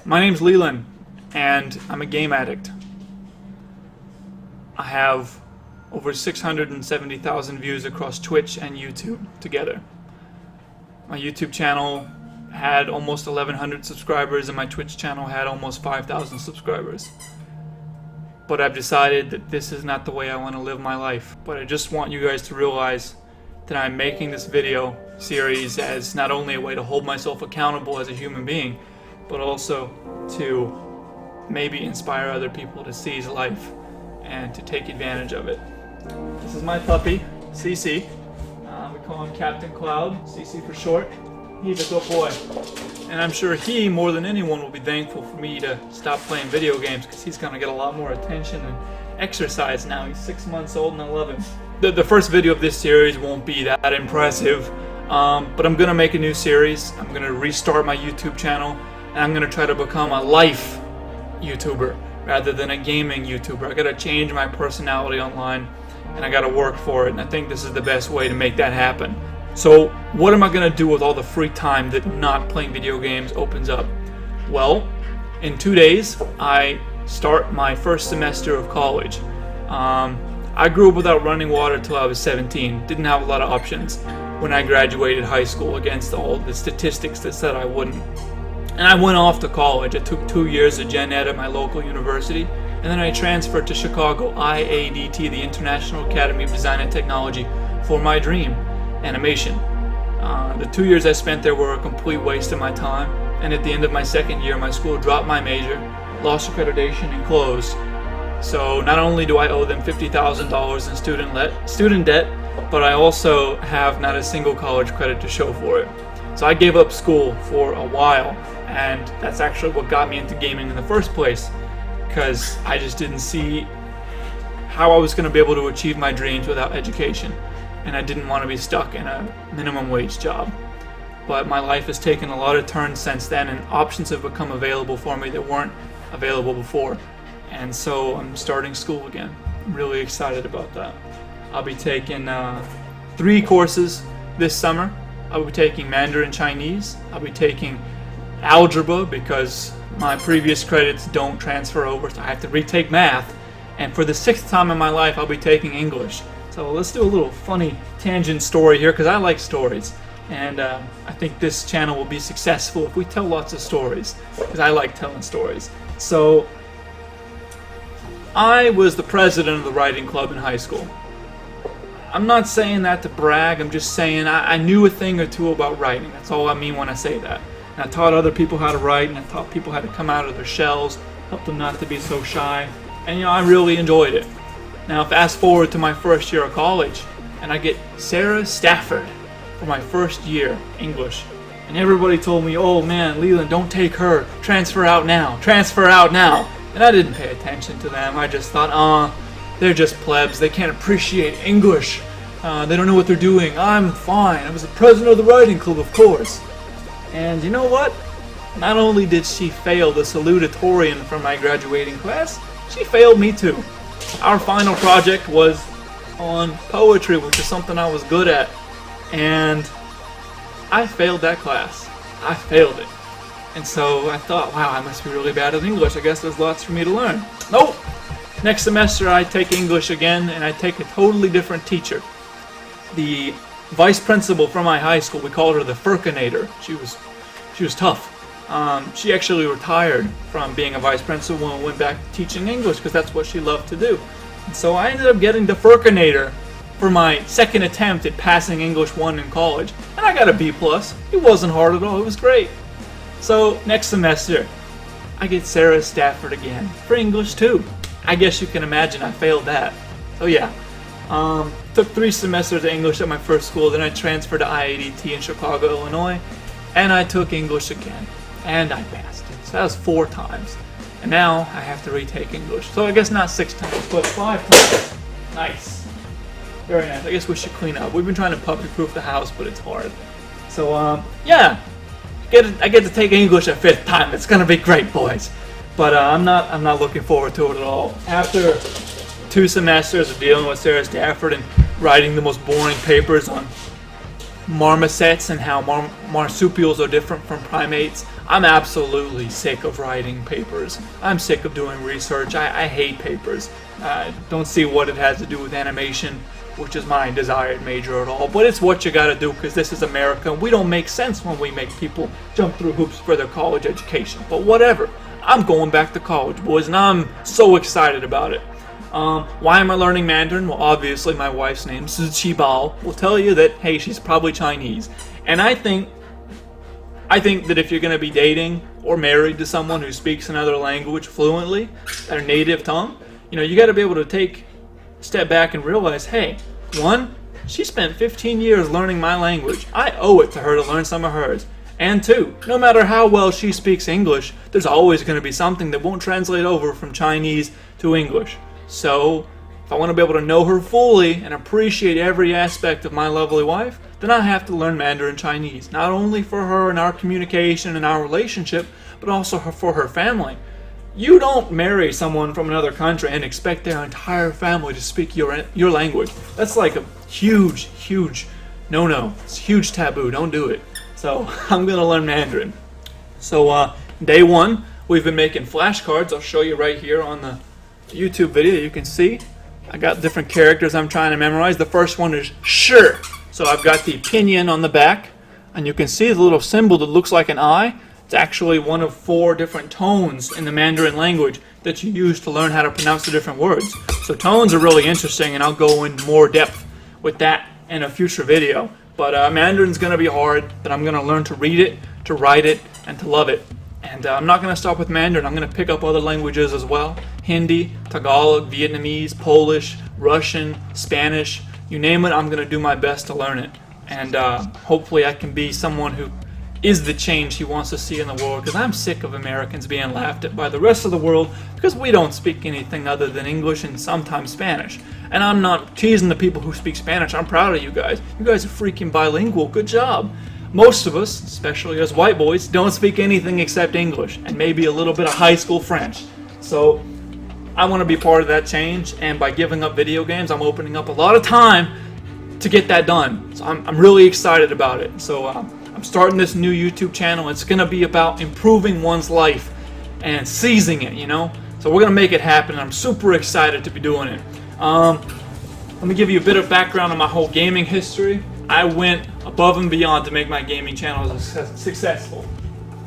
My name's Leland, and I'm a game addict. I have over 670,000 views across Twitch and YouTube together. My YouTube channel had almost 1,100 subscribers, and my Twitch channel had almost 5,000 subscribers. But I've decided that this is not the way I want to live my life. But I just want you guys to realize that I'm making this video series as not only a way to hold myself accountable as a human being, but also to maybe inspire other people to seize life and to take advantage of it. This is my puppy, CC. We call him Captain Cloud, CC for short. He's a good boy. And I'm sure he, more than anyone, will be thankful for me to stop playing video games, because he's going to get a lot more attention and exercise now. He's 6 months old and I love him. The first video of this series won't be that impressive, but I'm going to make a new series. I'm going to restart my YouTube channel, and I'm going to try to become a life YouTuber rather than a gaming YouTuber. I got to change my personality online, and I got to work for it, and I think this is the best way to make that happen. So what am I going to do with all the free time that not playing video games opens up? Well, in 2 days, I start my first semester of college. I grew up without running water till I was 17. Didn't have a lot of options when I graduated high school, against all the statistics that said I wouldn't. And I went off to college. I took 2 years of gen ed at my local university, and then I transferred to Chicago IADT, the International Academy of Design and Technology, for my dream, animation. The 2 years I spent there were a complete waste of my time, and at the end of my second year, my school dropped my major, lost accreditation, and closed. So not only do I owe them $50,000 in student debt, but I also have not a single college credit to show for it. So I gave up school for a while, and that's actually what got me into gaming in the first place, because I just didn't see how I was going to be able to achieve my dreams without education, and I didn't want to be stuck in a minimum wage job. But my life has taken a lot of turns since then, and options have become available for me that weren't available before. And so I'm starting school again. I'm really excited about that. I'll be taking 3 courses this summer. I'll be taking Mandarin Chinese. I'll be taking algebra, because my previous credits don't transfer over, so I have to retake math. And for the 6th time in my life, I'll be taking English. So let's do a little funny tangent story here, because I like stories. And I think this channel will be successful if we tell lots of stories, because I like telling stories. So I was the president of the writing club in high school. I'm not saying that to brag, I'm just saying I knew a thing or two about writing. That's all I mean when I say that. And I taught other people how to write, and I taught people how to come out of their shells, helped them not to be so shy. And I really enjoyed it. Now fast forward to my first year of college, and I get Sarah Stafford for my first year, English. And everybody told me, oh man, Leland, don't take her, transfer out now, transfer out now. And I didn't pay attention to them. I just thought, they're just plebs, they can't appreciate English. They don't know what they're doing. I'm fine. I was the president of the writing club, of course. And you know what? Not only did she fail the salutatorian from my graduating class, she failed me too. Our final project was on poetry, which is something I was good at. And I failed that class. I failed it. And so I thought, wow, I must be really bad at English. I guess there's lots for me to learn. Nope! Next semester I take English again, and I take a totally different teacher. The vice principal from my high school, we called her the Furkinator. She was tough. She actually retired from being a vice principal and went back to teaching English, because that's what she loved to do. And so I ended up getting the Furkinator for my second attempt at passing English 1 in college. And I got a B+. It wasn't hard at all. It was great. So next semester, I get Sarah Stafford again for English 2. I guess you can imagine I failed that. So yeah, took 3 semesters of English at my first school, then I transferred to IADT in Chicago, Illinois, and I took English again, and I passed it. So that was 4 times. And now I have to retake English. So I guess not 6 times, but 5 times. Nice. Very nice. I guess we should clean up. We've been trying to puppy-proof the house, but it's hard. So, yeah. I get to take English a 5th time. It's gonna be great, boys. But I'm not looking forward to it at all. After 2 semesters of dealing with Sarah Stafford and writing the most boring papers on marmosets and how marsupials are different from primates, I'm absolutely sick of writing papers. I'm sick of doing research. I hate papers. Don't see what it has to do with animation, which is my desired major at all. But it's what you gotta do, because this is America. We don't make sense when we make people jump through hoops for their college education. But whatever. I'm going back to college, boys, and I'm so excited about it. Why am I learning Mandarin? Well, obviously my wife's name, Ziqibao, will tell you that, hey, she's probably Chinese. And I think that if you're going to be dating or married to someone who speaks another language fluently, their native tongue, you got to be able to take a step back and realize, hey, one, she spent 15 years learning my language. I owe it to her to learn some of hers. And two, no matter how well she speaks English, there's always going to be something that won't translate over from Chinese to English. So, if I want to be able to know her fully and appreciate every aspect of my lovely wife, then I have to learn Mandarin Chinese. Not only for her and our communication and our relationship, but also for her family. You don't marry someone from another country and expect their entire family to speak your language. That's like a huge no-no. It's a huge taboo. Don't do it. So I'm going to learn Mandarin. So day one, we've been making flashcards. I'll show you right here on the YouTube video. You can see I got different characters I'm trying to memorize. The first one is shi. So I've got the pinyin on the back, and you can see the little symbol that looks like an eye. It's actually one of 4 different tones in the Mandarin language that you use to learn how to pronounce the different words. So tones are really interesting, and I'll go in more depth with that in a future video. But Mandarin's going to be hard, but I'm going to learn to read it, to write it, and to love it. And I'm not going to stop with Mandarin. I'm going to pick up other languages as well. Hindi, Tagalog, Vietnamese, Polish, Russian, Spanish, you name it, I'm going to do my best to learn it. And hopefully I can be someone who is the change he wants to see in the world, because I'm sick of Americans being laughed at by the rest of the world because we don't speak anything other than English and sometimes Spanish. And I'm not teasing the people who speak Spanish. I'm proud of you guys. You guys are freaking bilingual. Good job. Most of us, especially us white boys, don't speak anything except English and maybe a little bit of high school French. So I want to be part of that change, and by giving up video games, I'm opening up a lot of time to get that done. So I'm really excited about it. So I'm starting this new YouTube channel. It's going to be about improving one's life and seizing it, So we're going to make it happen, and I'm super excited to be doing it. Let me give you a bit of background on my whole gaming history. I went above and beyond to make my gaming channel successful.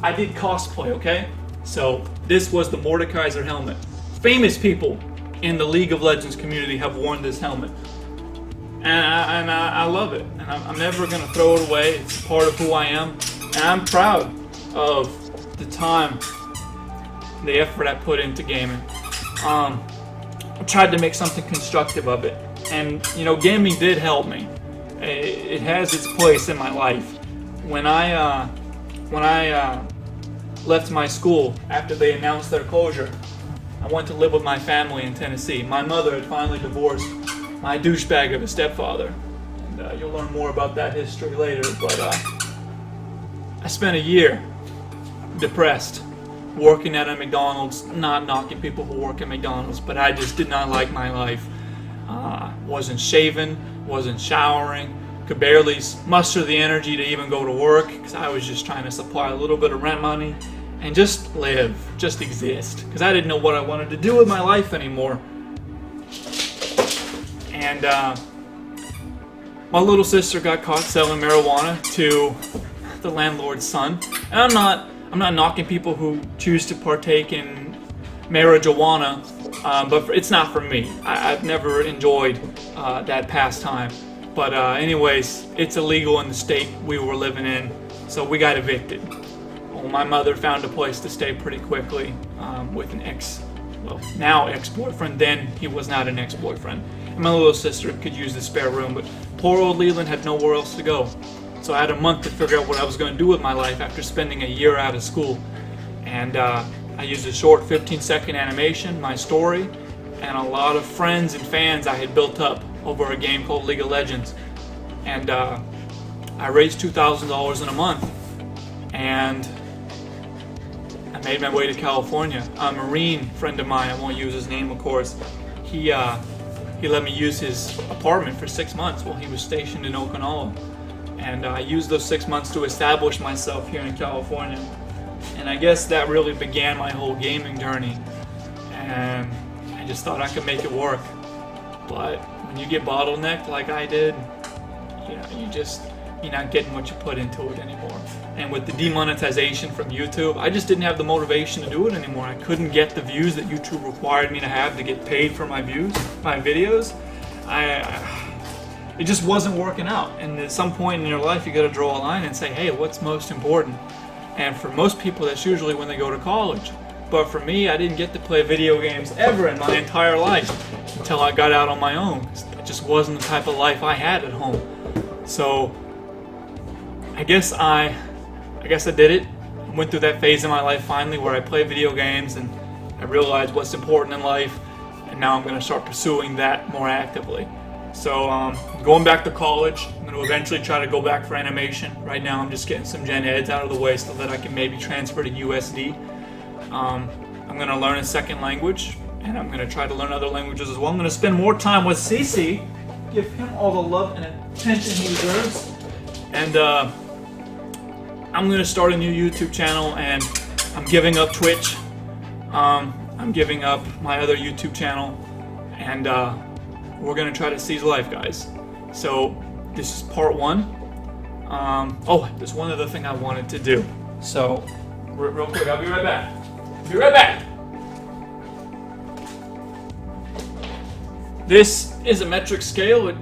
I did cosplay, okay? So this was the Mordekaiser helmet. Famous people in the League of Legends community have worn this helmet. And I love it. And I'm never going to throw it away. It's part of who I am. And I'm proud of the time, the effort I put into gaming. I tried to make something constructive of it. And, gaming did help me. It has its place in my life. When I left my school after they announced their closure, I went to live with my family in Tennessee. My mother had finally divorced my douchebag of a stepfather. And you'll learn more about that history later. But I spent a year depressed, working at a McDonald's, not knocking people who work at McDonald's, but I just did not like my life. Wasn't shaving, wasn't showering, could barely muster the energy to even go to work because I was just trying to supply a little bit of rent money and just live, just exist, because I didn't know what I wanted to do with my life anymore. And my little sister got caught selling marijuana to the landlord's son. And I'm not knocking people who choose to partake in marijuana, but it's not for me. I've never enjoyed that pastime. But anyways, it's illegal in the state we were living in, so we got evicted. Well, my mother found a place to stay pretty quickly with an now ex-boyfriend. Then he was not an ex-boyfriend. And my little sister could use the spare room, but poor old Leland had nowhere else to go. So I had a month to figure out what I was going to do with my life after spending a year out of school. And I used a short 15-second animation, my story, and a lot of friends and fans I had built up over a game called League of Legends. And I raised $2,000 in a month. And I made my way to California. A Marine friend of mine, I won't use his name of course, he let me use his apartment for 6 months while he was stationed in Okinawa. And I used those 6 months to establish myself here in California. And I guess that really began my whole gaming journey. And I just thought I could make it work. But when you get bottlenecked like I did, you know, you're not getting what you put into it anymore. And with the demonetization from YouTube, I just didn't have the motivation to do it anymore. I couldn't get the views that YouTube required me to have to get paid for my videos. It just wasn't working out. And at some point in your life, you got to draw a line and say, hey, what's most important? And for most people, that's usually when they go to college. But for me, I didn't get to play video games ever in my entire life until I got out on my own. It just wasn't the type of life I had at home. So I guess I did it. I went through that phase in my life finally where I play video games and I realized what's important in life, and now I'm going to start pursuing that more actively. So going back to college, I'm going to eventually try to go back for animation. Right now I'm just getting some gen eds out of the way so that I can maybe transfer to USD. I'm going to learn a second language, and I'm going to try to learn other languages as well. I'm going to spend more time with CC, give him all the love and attention he deserves. And I'm going to start a new YouTube channel, and I'm giving up Twitch. I'm giving up my other YouTube channel, and we're going to try to seize life, guys. So this is part 1. Oh, there's one other thing I wanted to do. So real quick, I'll be right back. Be right back. This is a metric scale. It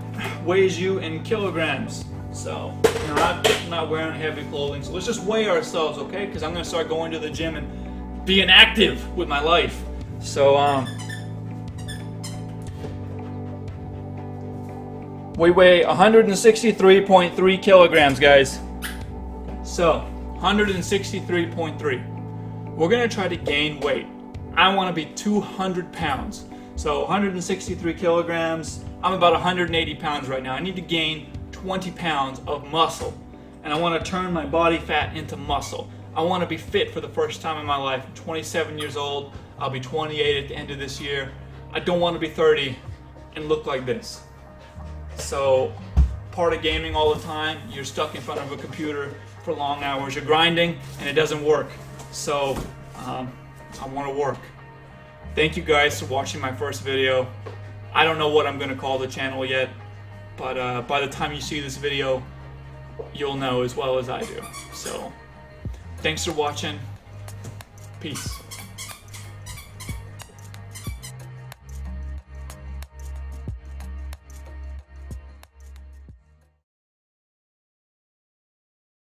weighs you in kilograms. So, you know, I'm not wearing heavy clothing. So let's just weigh ourselves, okay? Because I'm going to start going to the gym and being active with my life. So, we weigh 163.3 kilograms, guys. So, 163.3. We're going to try to gain weight. I want to be 200 pounds. So 163 kilograms, I'm about 180 pounds right now. I need to gain 20 pounds of muscle. And I want to turn my body fat into muscle. I want to be fit for the first time in my life. I'm 27 years old. I'll be 28 at the end of this year. I don't want to be 30 and look like this. So part of gaming all the time, you're stuck in front of a computer for long hours. You're grinding and it doesn't work. So I want to work. Thank you guys for watching my first video. I don't know what I'm going to call the channel yet, but by the time you see this video, you'll know as well as I do. So thanks for watching. Peace.